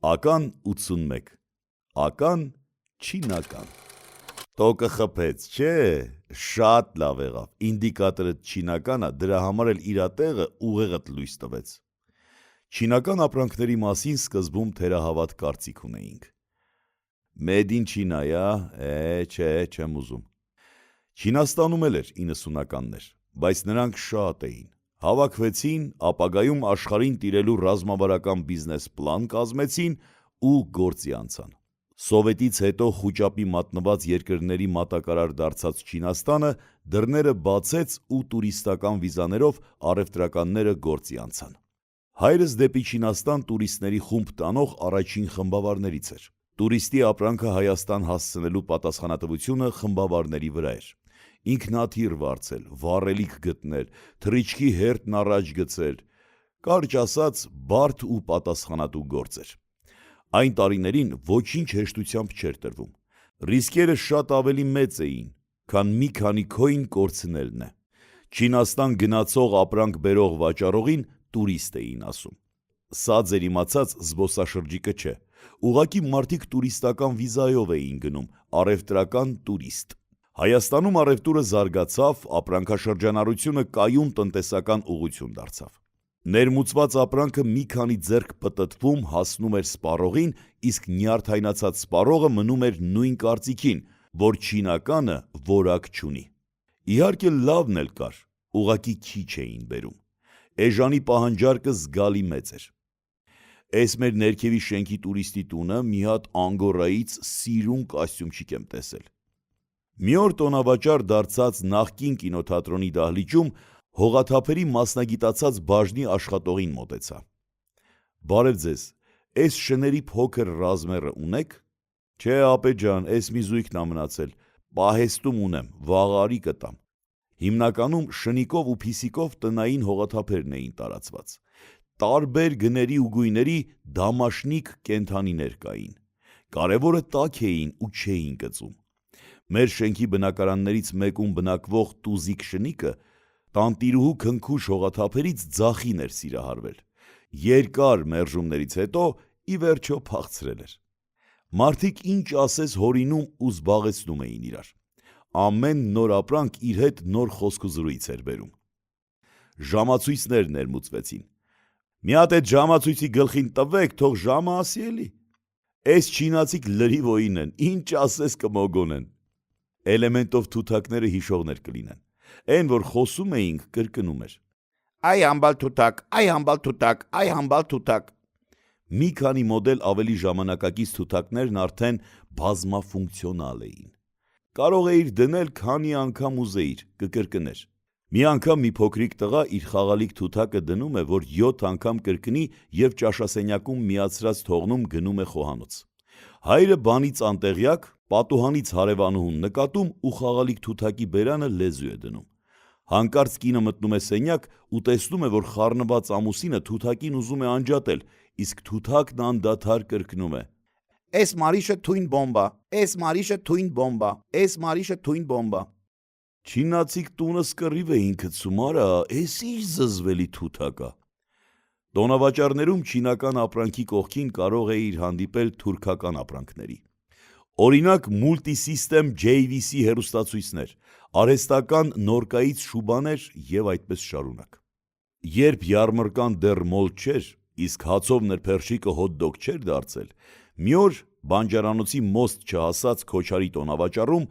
Ական 81, ական չինական։ Տոկը խփեց, չէ, շատ լավ եղավ, ինդիկատորը չինական է, դրա համար էլ իրա տեղը ուղեղդ լույս տվեց։ Չինական ապրանքների մասին սկզբում թերահավատ կարծիք ունեինք։ Made in China-ա, չէ, չեմ ուզում։ Չինաստանում էլ էր 90-ականներ, բայց նրանք շատ էին։ Հավաքվեցին, ապագայում աշխարհին տիրելու ռազմավարական բիզնես պլան կազմեցին ու գործի անցան։ Սովետից հետո խուճապի մատնված երկրների մատակարար դարձած Չինաստանը դռները բացեց ու տուրիստական վիզաներով առևտրականները գործի անցան։ Հայրս դեպի Չինաստան տուրիստների խումբ տանող առաջին խմբավարներից էր։ Տուրիստի ապրանքը Հայաստան հասցնելու պատասխանատվությունը խմբավարների վրա էր։ Ինքնաթիռ վարձել, վառելիք գտնել, թռիչքի հերթն առաջ գցել, կարճ ասած, բարդ ու պատասխանատու գործ էր։ Այն տարիներին ոչինչ հեշտությամբ չէր տրվում։ Ռիսկերը շատ ավելի մեծ էին, քան մի քանի քոին կորցնելն է։ Չինաստան գնացող ապրանք բերող վաճառողին տուրիստ էին ասում։ Սա ձեր իմացած զբոսաշրջիկը չէ։ Ուղղակի մարդիկ տուրիստական վիզայով էին գնում, առևտրական տուրիստ։ Հայաստանում առևտուրը զարգացավ, ապրանքաշրջանառությունը կայուն տնտեսական ուղղություն դարձավ։ Ներմուծված ապրանքը մի քանի ձեռք պտտվում հասնում էր սպառողին, իսկ նյարդայնացած սպառողը մնում էր նույն կարծիքին, որ չինականը որակ չունի։ Իհարկե լավն էլ կար, ուղղակի քիչ էին բերում։ Էժանի պահանջարկը զգալի մեծ էր։ Էս մեր ներքևի շենքի տուրիստի տունը մի հատ անգորայից սիրուն կոստյումչիկ եմ տեսել։ Մի օր տոնավաճառ դարձած նախկին կինոթատրոնի դահլիճում հողաթափերի մասնագիտացած բաժնի աշխատողին մոտեցա։ Բարև ձեզ, էս շների փոքր ռազմերը ունեք։ Չէ ապե ջան, էս մի զույգն ա մնացել, պահեստում ունեմ, վաղարի կտամ։ Հիմնականում շնիկով ու փիսիկով տնային հողաթափերն էին տարածված։ Տարբեր գների ու գույների դամաշնիկ կենդանիներ կային։ Կարևորը տաք էին ու չէին գծում։ Մեր շենքի բնակարաններից մեկում բնակվող տուզիկ շնիկը տանտիրուհու քնքուշ հողաթափերից ձախին էր սիրահարվել։ Երկար մերժումներից հետո ի վերջո փախցրել էր։ Մարդիկ ինչ ասես հորինում ու զբաղեցնում էին իրար։ Ամեն նոր ապրանք իր հետ նոր խոսք ու զրույց էր բերում։ Ժամացույցներ ներմուծվեցին։ Մի հատ այդ ժամացույցի գլխին տվեք, թող ժամը ասի էլի։ Էս չինացիք լրիվոյին են, ինչ ասես կմոգոնեն։ Էլեմենտով թութակները հիշողներ կլինեն։ Այն, որ խոսում էինք, կրկնում էր. Այ համբալ թութակ, այ համբալ թութակ, այ համբալ թութակ։ Մի քանի մոդել ավելի ժամանակակից թութակներն արդեն բազմաֆունկցիոնալ էին։ Կարող էիր դնել քանի անգամ ուզեիր, կկրկներ։ Մի անգամ մի փոքրիկ տղա իր խաղալիք թութակը դնում է, որ 7 անգամ կրկնի և ճաշասենյակում միացրած թողնում գնում է խոհանոց։ Հայրը բանից անտեղյակ, պատուհանից հարևանուհուն նկատում ու խաղալիք թութակի բերանը լեզու է դնում։ Հանկարծ կինը մտնում է սենյակ ու տեսնում է, որ խառնված ամուսինը թութակին ուզում է անջատել, իսկ թութակն անդադար կրկնում է. Էս մարիշը թույն բոմբա, էս մարիշը թույն բոմբա, էս մարիշը թույն բոմբա։ Չինացիք տունս կռիվ էին գցում, արա, էս ինչ զզվելի թութակ ա։ Տոնավաճառներում չինական ապրանքի կողքին կարող էիր հանդիպել թուրքական ապրանքների։ Օրինակ մուլտիսիստեմ JVC հեռուստացույցներ, արհեստական նորկայից շուբաներ և այդպես շարունակ։ Երբ յարմրկան դեռ մոլ չէր, իսկ հացով նրբերշիկը հոտ-դոգ չէր դարձել, մի օր բանջարանոցի մոստ չհասած Քոչարի տոնավաճառում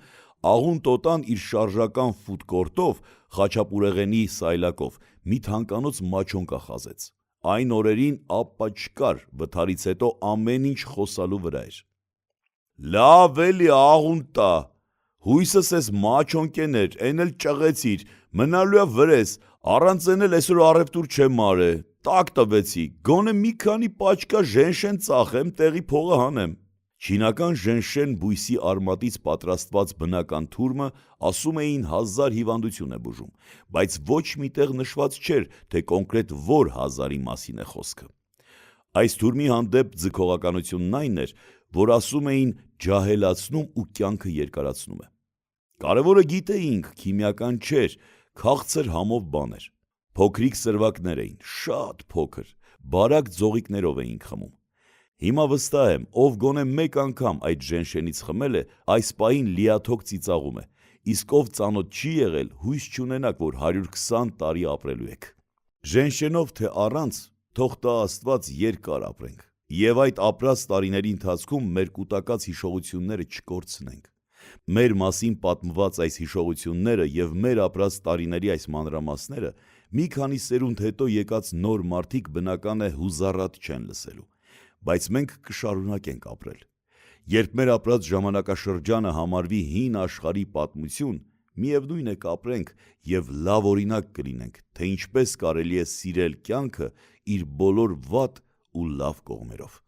աղուն տոտան իր շարժական ֆուդկորտով, խաչապուրեղենի սայլակով մի թանկանոց մաչոնկա խազեց։ Այն օրերին ապա չկար, վթարից հետո ամեն ինչ խոսալու վրա էր։ Լավ էլի աղուն տա, հույսս ես մաչոնկեն էր, են էլ ճղեցիր, մնալու է վրես, առանց են էլ այսօր առևտուր չեմ արե, տակ տվեցի, գոնե մի քանի պաչկա ժենշեն ծախեմ, տեղի փողը հանեմ։ Չինական ժենշեն բույսի արմատից պատրաստված բնական թուրմը ասում էին 1000 հիվանդություն է բուժում, բայց ոչ միտեղ նշված չէր, թե կոնկրետ որ 1000-ի մասին է խոսքը։ Այս թուրմի հանդեպ ձգողականությունն այն էր, որ ասում էին ջահելացնում ու կյանքը երկարացնում է։ Կարևորը գիտեինք, քիմիական չէր, քաղցր համով բան էր։ Փոքրիկ սրվակներ էին, շատ փոքր, բարակ ձողիկներով էինք խմում։ Հիմա վստահ եմ, ով գոնե մեկ անգամ այդ ժենշենից խմել է, այս պահին լիաթոք ծիծաղում է, իսկ ով ծանոթ չի եղել, հույս չունենաք, որ 120 տարի ապրելու եք։ Ժենշենով թե առանց, թող տա Աստված երկար ապրենք, եւ այդ ապրած տարիների ընթացքում մեր կուտակած հիշողությունները չկորցնենք։ Մեր մասին պատմված այս հիշողությունները եւ մեր ապրած տարիների այս մանրամասները մի քանի սերունդ հետո եկած նոր մարդիկ բնական է հուզառատ չեն լսելու, բայց մենք կշարունակենք ապրել։ Երբ մեր ապրած ժամանակաշրջանը համարվի հին աշխարհի պատմություն, միևնույն է կապրենք եւ լավ օրինակ կլինենք, թե ինչպես կարելի է սիրել կյանքը իր բոլոր վատ ու լավ կողմերով։